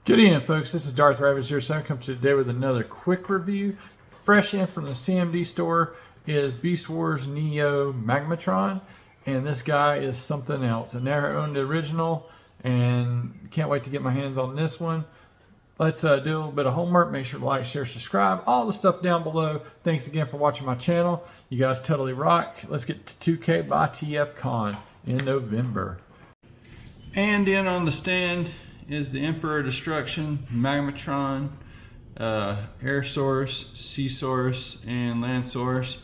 Good evening, folks. This is Darth Rabbit 07. Come to today with another quick review. Fresh in from the CMD store is Beast Wars Neo Magmatron, and this guy is something else. I never owned the original, and can't wait to get my hands on this one. Let's do a little bit of homework. Make sure to like, share, subscribe, all the stuff down below. Thanks again for watching my channel. You guys totally rock. Let's get to 2K by TFCon in November. And in on the stand is the Emperor of Destruction, Magmatron, Air Saurus, Sea Saurus, and Land Saurus.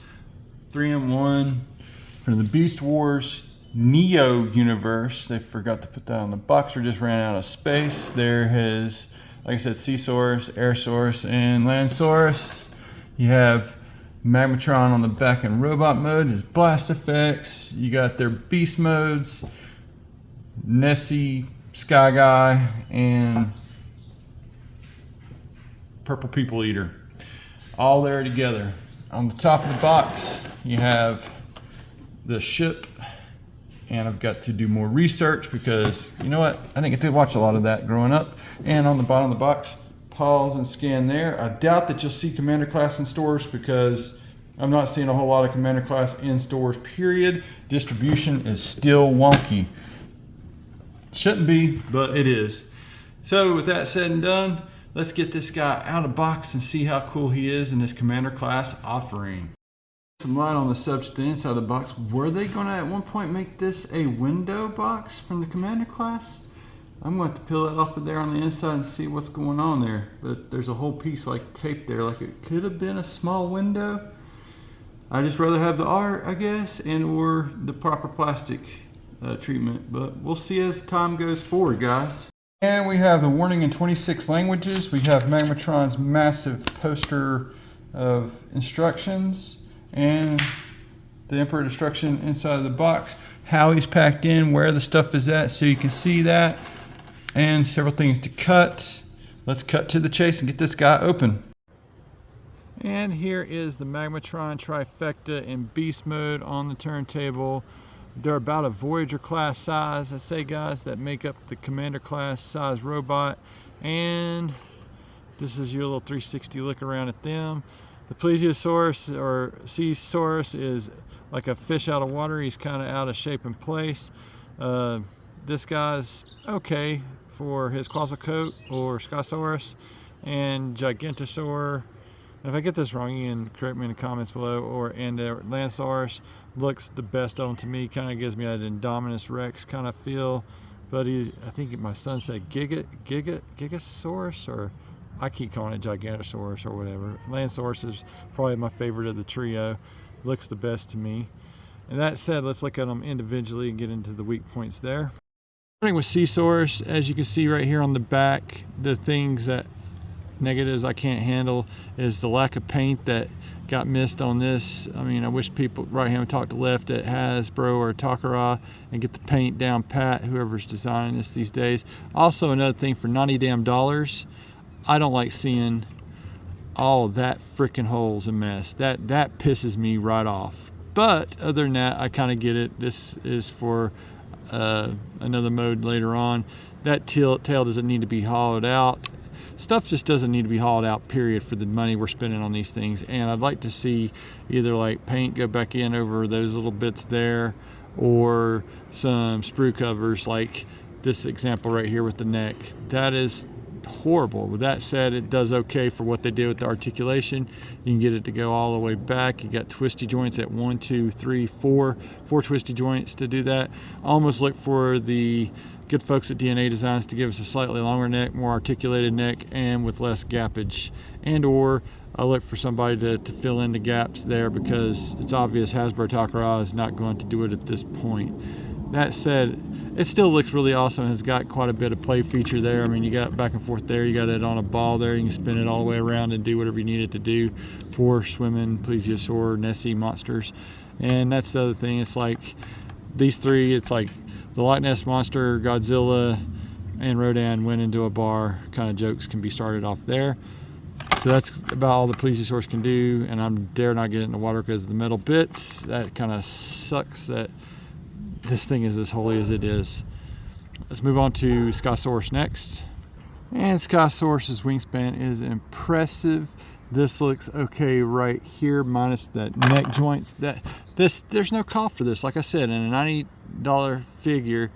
3-in-1 from the Beast Wars Neo universe. They forgot to put that on the box or just ran out of space. There is, like I said, Sea Saurus, Air Saurus, and Land Saurus. You have Magmatron on the back in robot mode, his blast effects. You got their beast modes, Nessie, Sky Guy, and Purple People Eater, all there together. On the top of the box you have the ship, and I've got to do more research because, you know what, I didn't get to watch a lot of that growing up. And on the bottom of the box, pause and scan there. I doubt that you'll see Commander Class in stores because I'm not seeing a whole lot of Commander Class in stores, period. Distribution is still wonky. Shouldn't be, but it is. So with that said and done, let's get this guy out of the box and see how cool he is in this Commander Class offering. Some light on the subject inside of the box. Were they going to at one point make this a window box from the Commander Class? I'm going to have to peel that off of there on the inside and see what's going on there. But there's a whole piece like taped there, like it could have been a small window. I just rather have the art, I guess, and or the proper plastic treatment, but we'll see as time goes forward, guys. And we have the warning in 26 languages. We have Magmatron's massive poster of instructions and the Emperor of Destruction inside of the box, how he's packed in, where the stuff is at, so you can see that, and several things to cut. Let's cut to the chase and get this guy open. And here is the Magmatron trifecta in beast mode on the turntable. They're about a Voyager class size, I say, guys, that make up the Commander class size robot. And this is your little 360 look around at them. The Plesiosaurus or Sea Saurus is like a fish out of water. He's kind of out of shape and place. This guy's okay for his causal coat, or Skysaurus, and Gigantosaur. If I get this wrong, you can correct me in the comments below. And Lansaurus looks the best on to me. Kind of gives me an Indominus Rex kind of feel. But I think my son said Gigasaurus, or I keep calling it Gigantosaurus or whatever. Lansaurus is probably my favorite of the trio. Looks the best to me. And that said, let's look at them individually and get into the weak points there. Starting with Sea Saurus, as you can see right here on the back, the things that negatives I can't handle is the lack of paint that got missed on this. I mean, I wish people right hand would talk to left at Hasbro or Takara and get the paint down pat, whoever's designing this these days. Also, another thing, for $90 damn, I don't like seeing all of that freaking holes and mess. That pisses me right off. But other than that, I kind of get it. This is for another mode later on. That tail doesn't need to be hollowed out. Stuff just doesn't need to be hauled out, period, for the money we're spending on these things. And I'd like to see either like paint go back in over those little bits there, or some sprue covers like this example right here with the neck. That is horrible. With that said, it does okay for what they did with the articulation. You can get it to go all the way back. You got twisty joints at 1, 2, 3, 4 twisty joints to do that. Almost look for the good folks at DNA Designs to give us a slightly longer neck, more articulated neck, and with less gappage. And or I look for somebody to fill in the gaps there, because it's obvious Hasbro Takara is not going to do it at this point. That said, it still looks really awesome. It's got quite a bit of play feature there. I mean, you got back and forth there. You got it on a ball there. You can spin it all the way around and do whatever you need it to do for swimming, plesiosaur, Nessie monsters. And that's the other thing. It's like these three, it's like the Loch Ness Monster, Godzilla, and Rodan went into a bar kind of jokes can be started off there. So that's about all the plesiosaurs can do, and I'm dare not get it in the water because of the metal bits. That kind of sucks that this thing is as holy as it is. Let's move on to Skysaurus next. And Saurus's wingspan is impressive. This looks okay right here, minus that neck joints. There's no call for this. Like I said, in a $90 figure,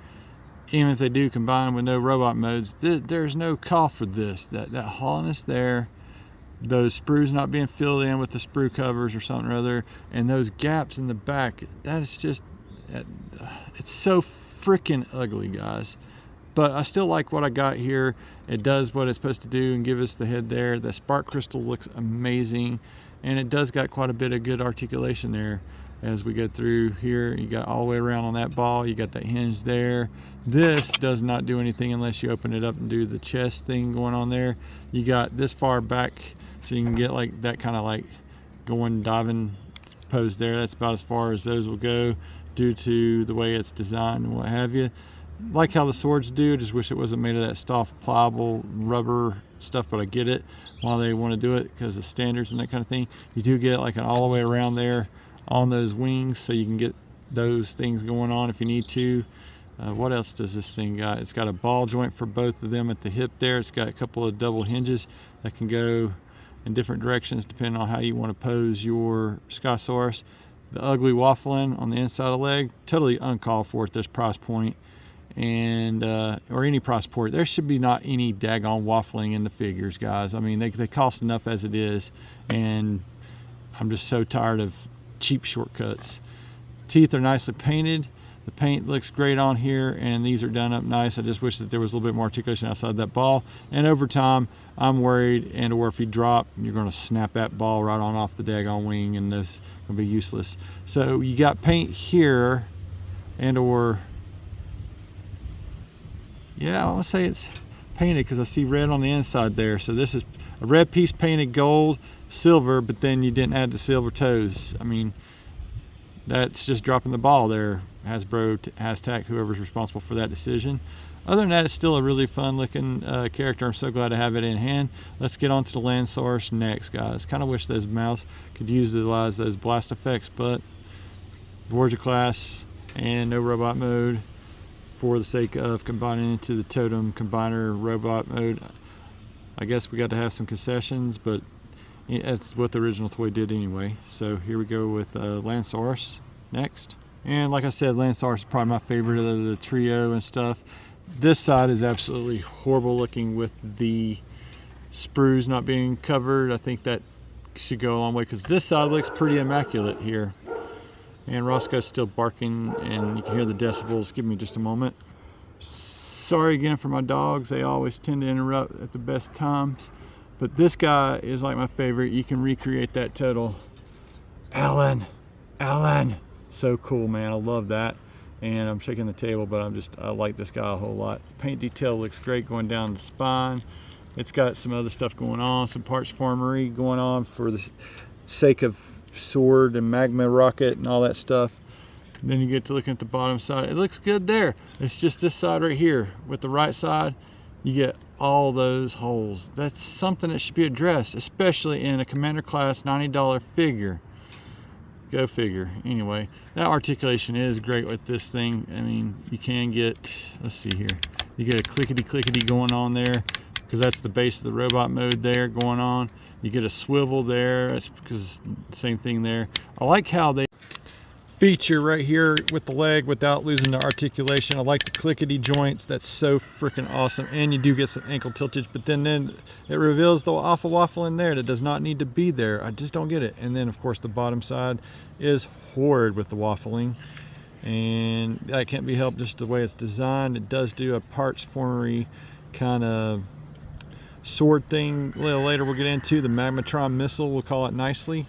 even if they do combine with no robot modes, there's no call for this. That hollowness there, those sprues not being filled in with the sprue covers or something or other, and those gaps in the back, that is just, it's so freaking ugly, guys. But I still like what I got here. It does what it's supposed to do and give us the head there. The spark crystal looks amazing, and it does got quite a bit of good articulation there as we go through here. You got all the way around on that ball. You got that hinge there. This does not do anything unless you open it up and do the chest thing going on there. You got this far back, so you can get like that kind of like going diving pose there. That's about as far as those will go due to the way it's designed and what have you. Like how the swords do, just wish it wasn't made of that soft pliable rubber stuff, but I get it why they want to do it because of standards and that kind of thing. You do get like an all the way around there on those wings, so you can get those things going on if you need to. What else does this thing got? It's got a ball joint for both of them at the hip there. It's got a couple of double hinges that can go in different directions depending on how you want to pose your Saurus. The ugly waffling on the inside of the leg, totally uncalled for at this price point. And or any price point. There should be not any daggone waffling in the figures, guys. I mean, they cost enough as it is, and I'm just so tired of cheap shortcuts. Teeth are nicely painted. The paint looks great on here, and these are done up nice. I just wish that there was a little bit more articulation outside that ball. And over time, I'm worried, or if you drop, you're going to snap that ball right on off the daggone wing, and this will be useless. So you got paint here, and or yeah, I want to say it's painted because I see red on the inside there. So this is a red piece painted gold, silver, but then you didn't add the silver toes. I mean, that's just dropping the ball there. Hasbro, Hashtag, whoever's responsible for that decision. Other than that, it's still a really fun looking character. I'm so glad to have it in hand. Let's get on to the Saurus next, guys. Kind of wish those mouths could utilize those blast effects, but Voyager class and no robot mode, for the sake of combining into the totem combiner robot mode. I guess we got to have some concessions, but that's what the original toy did anyway. So here we go with Saurus next. And like I said, Saurus is probably my favorite of the trio and stuff. This side is absolutely horrible looking with the sprues not being covered. I think that should go a long way because this side looks pretty immaculate here. And Roscoe's still barking, and you can hear the decibels. Give me just a moment. Sorry again for my dogs. They always tend to interrupt at the best times. But this guy is like my favorite. You can recreate that total. Alan. So cool, man. I love that. And I'm shaking the table, but I like this guy a whole lot. Paint detail looks great going down the spine. It's got some other stuff going on, some parts formery going on for the sake of sword and magma rocket and all that stuff. And then you get to looking at the bottom side. It looks good there. It's just this side right here. With the right side, you get all those holes. That's something that should be addressed, especially in a Commander class $90 figure. Go figure. Anyway, that articulation is great with this thing. I mean, you can get, let's see here, you get a clickety going on there because that's the base of the robot mode there going on. You get a swivel there. That's because the same thing there. I like how they feature right here with the leg without losing the articulation. I like the clickety joints. That's so freaking awesome. And you do get some ankle tiltage, but then it reveals the awful waffle in there that does not need to be there. I just don't get it. And then of course the bottom side is horrid with the waffling, and that can't be helped just the way it's designed. It does do a parts formery kind of sword thing a little later. We'll get into the Magmatron missile, we'll call it nicely.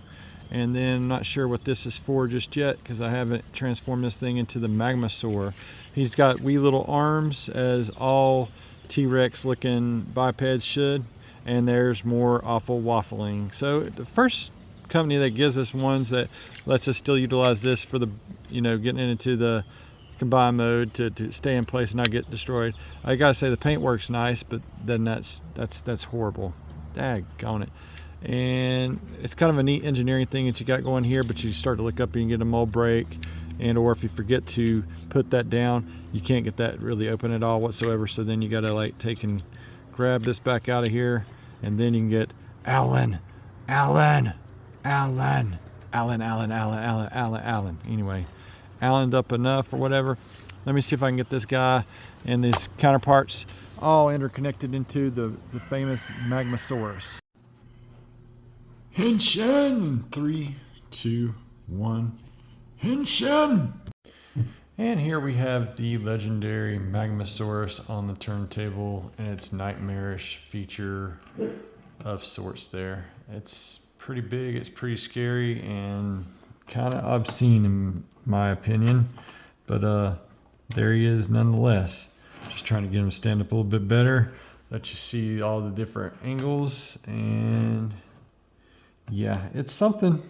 And then I'm not sure what this is for just yet because I haven't transformed this thing into the Magmasaur. He's got wee little arms as all T-Rex looking bipeds should, and there's more awful waffling. So the first company that gives us ones that lets us still utilize this for the, getting into the combine mode to stay in place and not get destroyed. I gotta say the paint works nice, but then that's horrible. Daggone it. And it's kind of a neat engineering thing that you got going here, but you start to look up and you get a mold break, and or if you forget to put that down, you can't get that really open at all whatsoever. So then you gotta like take and grab this back out of here, and then you can get Allen. Anyway, Allened up enough or whatever. Let me see if I can get this guy and these counterparts all interconnected into the famous Magmasaurus. Henshin! 3, 2, 1. Henshin! And here we have the legendary Magmasaurus on the turntable and its nightmarish feature of sorts there. It's pretty big, it's pretty scary, and kind of obscene in my opinion. But there he is nonetheless. Just trying to get him to stand up a little bit better. Let you see all the different angles, and yeah, it's something.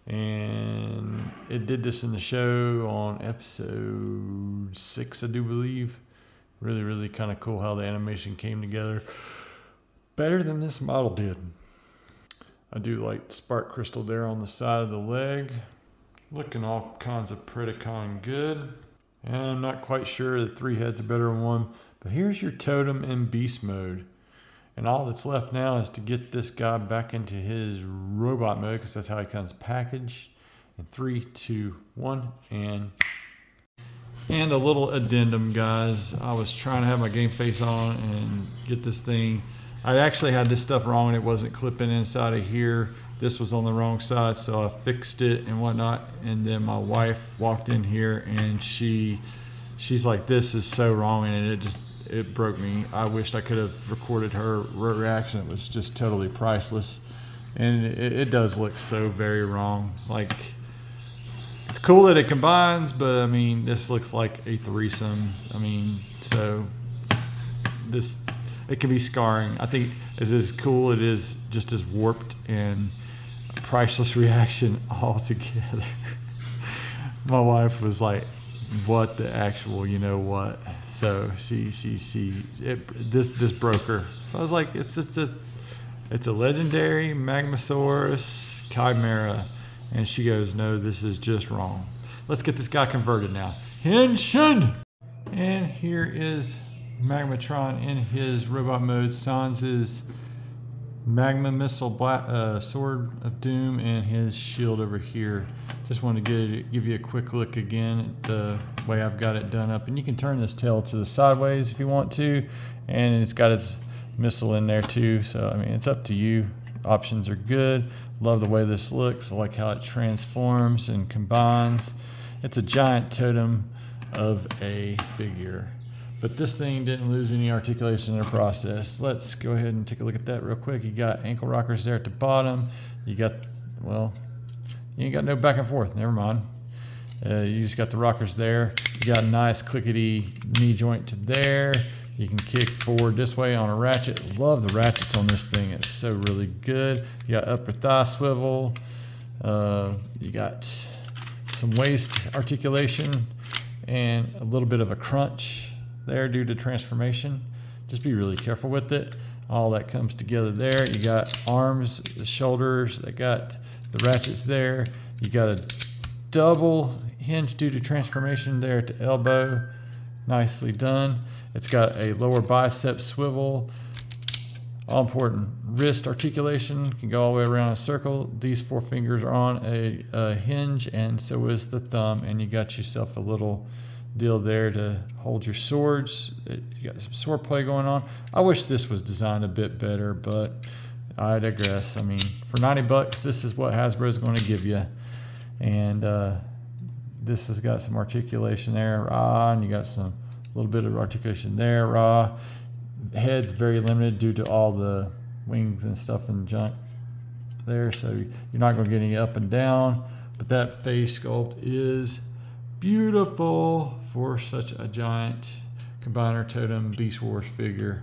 And it did this in the show on episode 6, I do believe. Really, really kind of cool how the animation came together. Better than this model did. I do like spark crystal there on the side of the leg. Looking all kinds of Predacon good. And I'm not quite sure that 3 heads are better than 1. But here's your totem in beast mode. And all that's left now is to get this guy back into his robot mode, because that's how he comes packaged. In 3, 2, 1, and a little addendum, guys. I was trying to have my game face on and get this thing. I actually had this stuff wrong and it wasn't clipping inside of here. This was on the wrong side, so I fixed it and whatnot. And then my wife walked in here and she's like, "This is so wrong," and it broke me. I wished I could have recorded her reaction. It was just totally priceless. And it does look so very wrong. Like, it's cool that it combines, but I mean, this looks like a threesome. I mean, so it can be scarring. I think as cool, it is just as warped and a priceless reaction altogether. My wife was like, "What the actual, you know what?" So this broke her. I was like, it's a legendary Magmasaurus Chimera, and she goes, "No, this is just wrong. Let's get this guy converted now." Henshin! And here is Magmatron in his robot mode, sans magma missile sword of doom, and his shield over here. Just wanted to give you a quick look again at the way I've got it done up. And you can turn this tail to the sideways if you want to, and it's got its missile in there too. So I mean, it's up to you. Options are good. Love the way this looks. I like how it transforms and combines. It's a giant totem of a figure. But this thing didn't lose any articulation in the process. Let's go ahead and take a look at that real quick. You got ankle rockers there at the bottom. You got, well, you ain't got no back and forth. Never mind. You just got the rockers there. You got a nice clickety knee joint to there. You can kick forward this way on a ratchet. Love the ratchets on this thing. It's so really good. You got upper thigh swivel. You got some waist articulation and a little bit of a crunch there due to transformation. Just be really careful with it. All that comes together there. You got arms, the shoulders, they got the ratchets there. You got a double hinge due to transformation there at the elbow. Nicely done. It's got a lower bicep swivel. All important. Wrist articulation can go all the way around a circle. These 4 fingers are on a hinge, and so is the thumb, and you got yourself a little deal there to hold your swords. You got some sword play going on. I wish this was designed a bit better, but I digress. I mean, for $90, this is what Hasbro's going to give you. And this has got some articulation there, and you got some little bit of articulation there, Head's very limited due to all the wings and stuff and junk there, so you're not going to get any up and down. But that face sculpt is beautiful for such a giant combiner totem Beast Wars figure.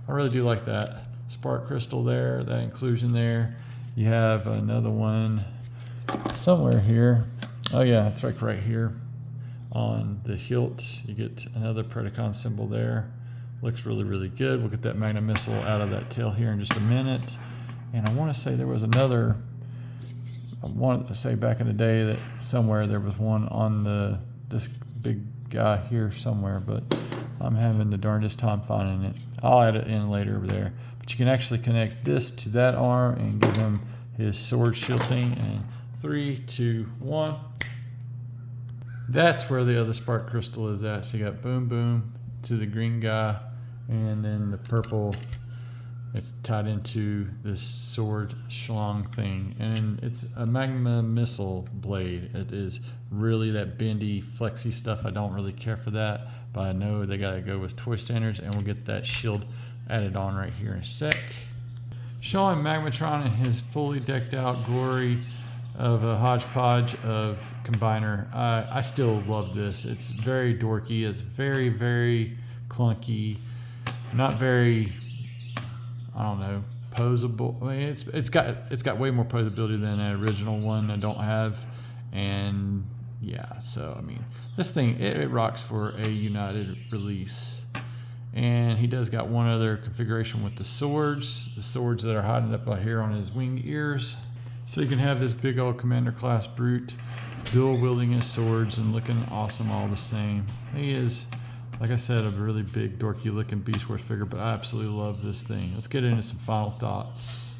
I really do like that. Spark crystal there, that inclusion there. You have another one somewhere here. Oh yeah, it's like right here on the hilt. You get another Predacon symbol there. Looks really, really good. We'll get that Magna missile out of that tail here in just a minute. And I want to say there was another, I wanted to say back in the day that somewhere there was one on this big guy here somewhere, but I'm having the darndest time finding it. I'll add it in later over there. But you can actually connect this to that arm and give him his sword shield thing. And 3, 2, 1. That's where the other spark crystal is at. So you got boom, boom to the green guy, and then the purple, it's tied into this sword schlong thing. And it's a magma missile blade. It is really that bendy, flexy stuff. I don't really care for that, but I know they gotta go with toy standards, and we'll get that shield added on right here in a sec. Showing Magmatron in his fully decked out glory of a hodgepodge of combiner. I still love this. It's very dorky. It's very, very clunky. Not very, I don't know, posable. I mean, it's got way more posability than an original one I don't have. And yeah, so I mean, this thing, it rocks for a United release. And he does got one other configuration with the swords that are hiding up out here on his wing ears. So you can have this big old commander class brute dual wielding his swords and looking awesome all the same. He is, like I said, a really big dorky looking Beast Wars figure, but I absolutely love this thing. Let's get into some final thoughts.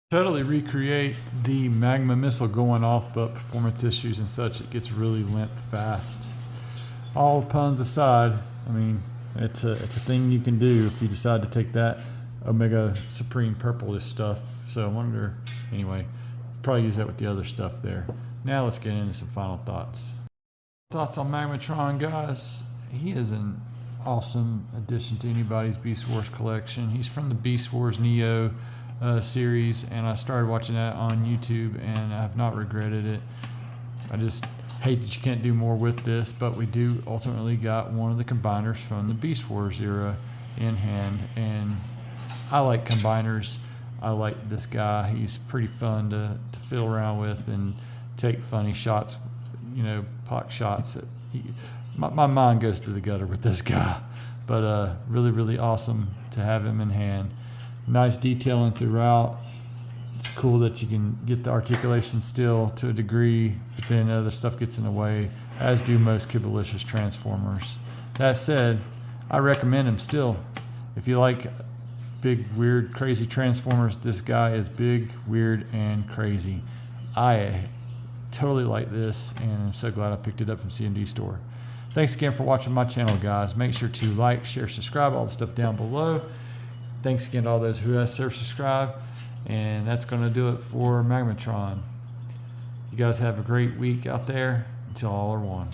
Totally recreate the magma missile going off, but performance issues and such, it gets really limp fast. All puns aside, I mean, it's a thing you can do if you decide to take that Omega Supreme purplish stuff. So I wonder, anyway, probably use that with the other stuff there. Now let's get into some final thoughts. Thoughts on Magmatron, guys. He is an awesome addition to anybody's Beast Wars collection. He's from the Beast Wars Neo series, and I started watching that on YouTube, and I've not regretted it. I just hate that you can't do more with this, but we do ultimately got one of the combiners from the Beast Wars era in hand, and I like combiners. I like this guy. He's pretty fun to fiddle around with and take funny shots, you know, pock shots. My mind goes to the gutter with this guy, but really, really awesome to have him in hand. Nice detailing throughout. It's cool that you can get the articulation still to a degree, but then other stuff gets in the way, as do most Kibalicious Transformers. That said, I recommend him still. If you like big, weird, crazy Transformers, this guy is big, weird, and crazy. I totally like this, and I'm so glad I picked it up from CMD Store. Thanks again for watching my channel, guys. Make sure to like, share, subscribe, all the stuff down below. Thanks again to all those who have subscribed. And that's going to do it for Magmatron. You guys have a great week out there. Until all are one.